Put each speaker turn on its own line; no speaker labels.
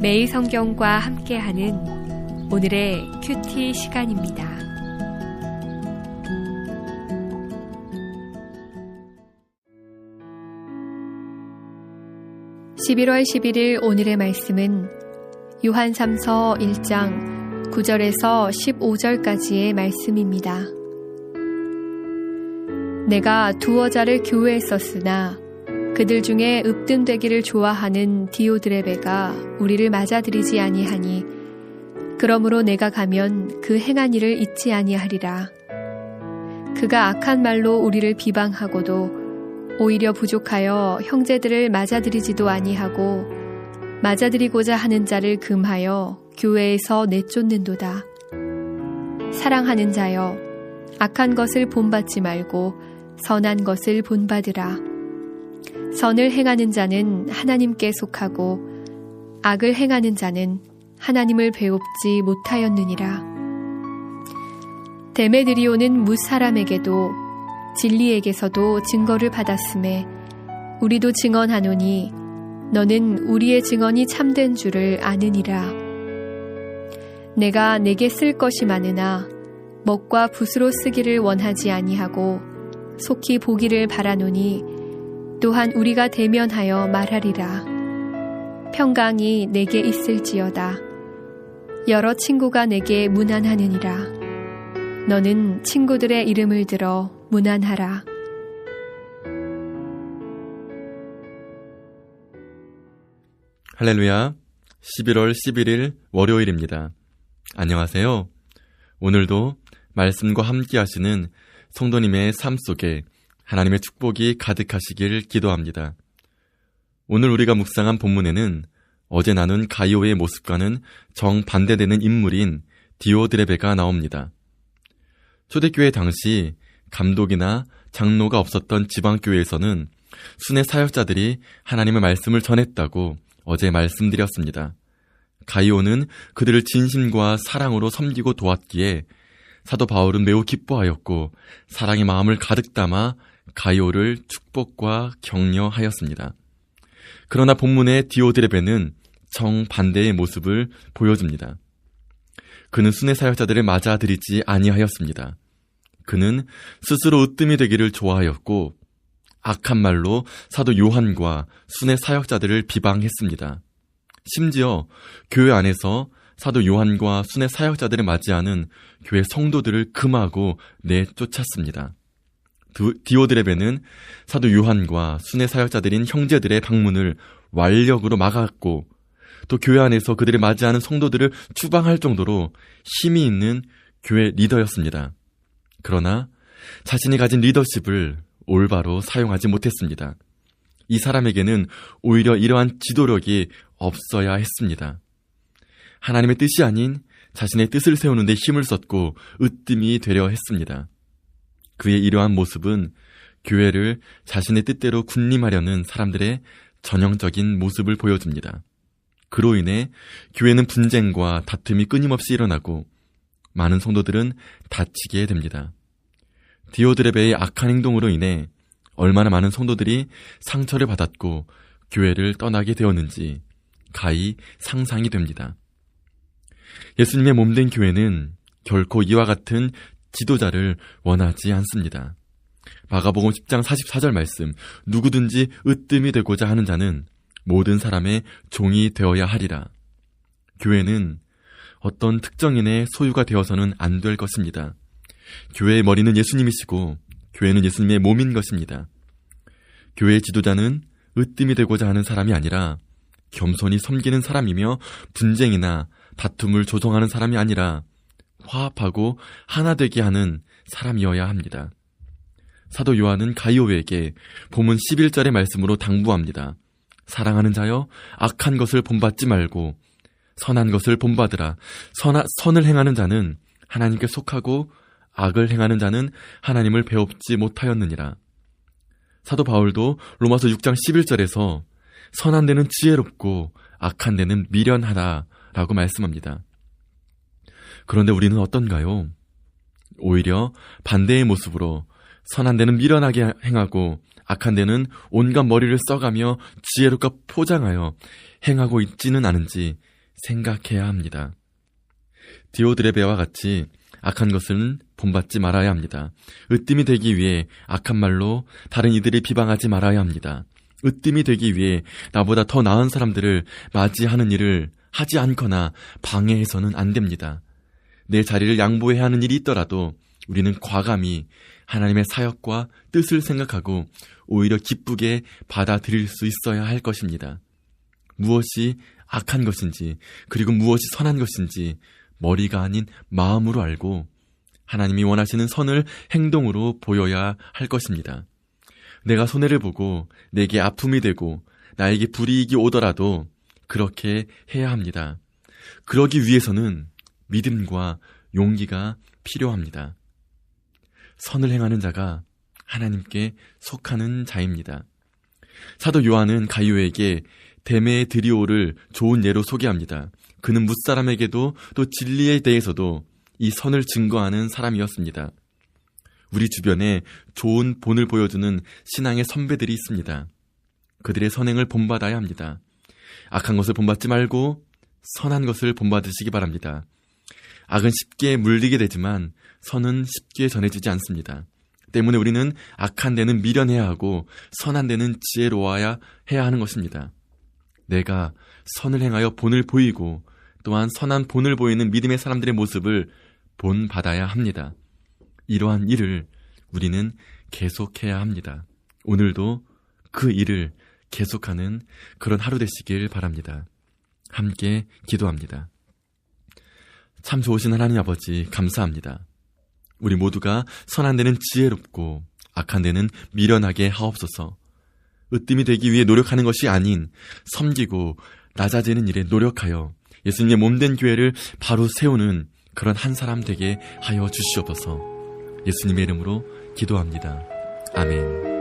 매일 성경과 함께하는 오늘의 큐티 시간입니다. (11월 11일) 오늘의 말씀은 요한3서 1장 9절에서 15절까지의 말씀입니다. 내가 두어 자를 교회에 썼으나 그들 중에 으뜸되기를 좋아하는 디오드레베가 우리를 맞아들이지 아니하니 그러므로 내가 가면 그 행한 일을 잊지 아니하리라. 그가 악한 말로 우리를 비방하고도 오히려 부족하여 형제들을 맞아들이지도 아니하고 맞아들이고자 하는 자를 금하여 교회에서 내쫓는도다. 사랑하는 자여, 악한 것을 본받지 말고 선한 것을 본받으라. 선을 행하는 자는 하나님께 속하고 악을 행하는 자는 하나님을 배웁지 못하였느니라. 데메드리오는 무사람에게도 진리에게서도 증거를 받았음에 우리도 증언하노니 너는 우리의 증언이 참된 줄을 아느니라. 내가 내게 쓸 것이 많으나 먹과 붓으로 쓰기를 원하지 아니하고 속히 보기를 바라노니 또한 우리가 대면하여 말하리라. 평강이 내게 있을지어다. 여러 친구가 내게 문안하느니라. 너는 친구들의 이름을 들어 문안하라.
할렐루야. 11월 11일 월요일입니다. 안녕하세요. 오늘도 말씀과 함께 하시는 성도님의 삶 속에 하나님의 축복이 가득하시길 기도합니다. 오늘 우리가 묵상한 본문에는 어제 나눈 가이오의 모습과는 정반대되는 인물인 디오드레베가 나옵니다. 초대교회 당시 감독이나 장로가 없었던 지방교회에서는 순회 사역자들이 하나님의 말씀을 전했다고 어제 말씀드렸습니다. 가이오는 그들을 진심과 사랑으로 섬기고 도왔기에 사도 바울은 매우 기뻐하였고 사랑의 마음을 가득 담아 가이오를 축복과 격려하였습니다. 그러나 본문의 디오드레베는 정반대의 모습을 보여줍니다. 그는 순회 사역자들을 맞아들이지 아니하였습니다. 그는 스스로 으뜸이 되기를 좋아하였고 악한 말로 사도 요한과 순회 사역자들을 비방했습니다. 심지어 교회 안에서 사도 요한과 순회 사역자들을 맞이하는 교회 성도들을 금하고 내쫓았습니다. 디오드레베는 사도 요한과 순회 사역자들인 형제들의 방문을 완력으로 막았고 또 교회 안에서 그들을 맞이하는 성도들을 추방할 정도로 힘이 있는 교회 리더였습니다. 그러나 자신이 가진 리더십을 올바로 사용하지 못했습니다. 이 사람에게는 오히려 이러한 지도력이 없어야 했습니다. 하나님의 뜻이 아닌 자신의 뜻을 세우는 데 힘을 썼고 으뜸이 되려 했습니다. 그의 이러한 모습은 교회를 자신의 뜻대로 군림하려는 사람들의 전형적인 모습을 보여줍니다. 그로 인해 교회는 분쟁과 다툼이 끊임없이 일어나고 많은 성도들은 다치게 됩니다. 디오드레베의 악한 행동으로 인해 얼마나 많은 성도들이 상처를 받았고 교회를 떠나게 되었는지 가히 상상이 됩니다. 예수님의 몸된 교회는 결코 이와 같은 지도자를 원하지 않습니다. 마가복음 10장 44절 말씀, 누구든지 으뜸이 되고자 하는 자는 모든 사람의 종이 되어야 하리라. 교회는 어떤 특정인의 소유가 되어서는 안 될 것입니다. 교회의 머리는 예수님이시고 교회는 예수님의 몸인 것입니다. 교회의 지도자는 으뜸이 되고자 하는 사람이 아니라 겸손히 섬기는 사람이며 분쟁이나 다툼을 조성하는 사람이 아니라 화합하고 하나 되게 하는 사람이어야 합니다. 사도 요한은 가이오에게 본문 11절의 말씀으로 당부합니다. 사랑하는 자여, 악한 것을 본받지 말고 선한 것을 본받으라. 선을 행하는 자는 하나님께 속하고 악을 행하는 자는 하나님을 배웁지 못하였느니라. 사도 바울도 로마서 6장 11절에서 선한 데는 지혜롭고 악한 데는 미련하다 라고 말씀합니다. 그런데 우리는 어떤가요? 오히려 반대의 모습으로 선한 데는 미련하게 행하고 악한 데는 온갖 머리를 써가며 지혜롭게 포장하여 행하고 있지는 않은지 생각해야 합니다. 디오드레베와 같이 악한 것은 본받지 말아야 합니다. 으뜸이 되기 위해 악한 말로 다른 이들을 비방하지 말아야 합니다. 으뜸이 되기 위해 나보다 더 나은 사람들을 맞이하는 일을 하지 않거나 방해해서는 안 됩니다. 내 자리를 양보해야 하는 일이 있더라도 우리는 과감히 하나님의 사역과 뜻을 생각하고 오히려 기쁘게 받아들일 수 있어야 할 것입니다. 무엇이 악한 것인지 그리고 무엇이 선한 것인지 머리가 아닌 마음으로 알고 하나님이 원하시는 선을 행동으로 보여야 할 것입니다. 내가 손해를 보고 내게 아픔이 되고 나에게 불이익이 오더라도 그렇게 해야 합니다. 그러기 위해서는 믿음과 용기가 필요합니다. 선을 행하는 자가 하나님께 속하는 자입니다. 사도 요한은 가이오에게 데메드리오를 좋은 예로 소개합니다. 그는 뭇사람에게도 또 진리에 대해서도 이 선을 증거하는 사람이었습니다. 우리 주변에 좋은 본을 보여주는 신앙의 선배들이 있습니다. 그들의 선행을 본받아야 합니다. 악한 것을 본받지 말고 선한 것을 본받으시기 바랍니다. 악은 쉽게 물리게 되지만 선은 쉽게 전해지지 않습니다. 때문에 우리는 악한 데는 미련해야 하고 선한 데는 지혜로워야 해야 하는 것입니다. 내가 선을 행하여 본을 보이고 또한 선한 본을 보이는 믿음의 사람들의 모습을 본받아야 합니다. 이러한 일을 우리는 계속해야 합니다. 오늘도 그 일을 계속하는 그런 하루 되시길 바랍니다. 함께 기도합니다. 참 좋으신 하나님 아버지 감사합니다. 우리 모두가 선한 데는 지혜롭고 악한 데는 미련하게 하옵소서. 으뜸이 되기 위해 노력하는 것이 아닌 섬기고 낮아지는 일에 노력하여 예수님의 몸된 교회를 바로 세우는 그런 한 사람 되게 하여 주시옵소서. 예수님의 이름으로 기도합니다. 아멘.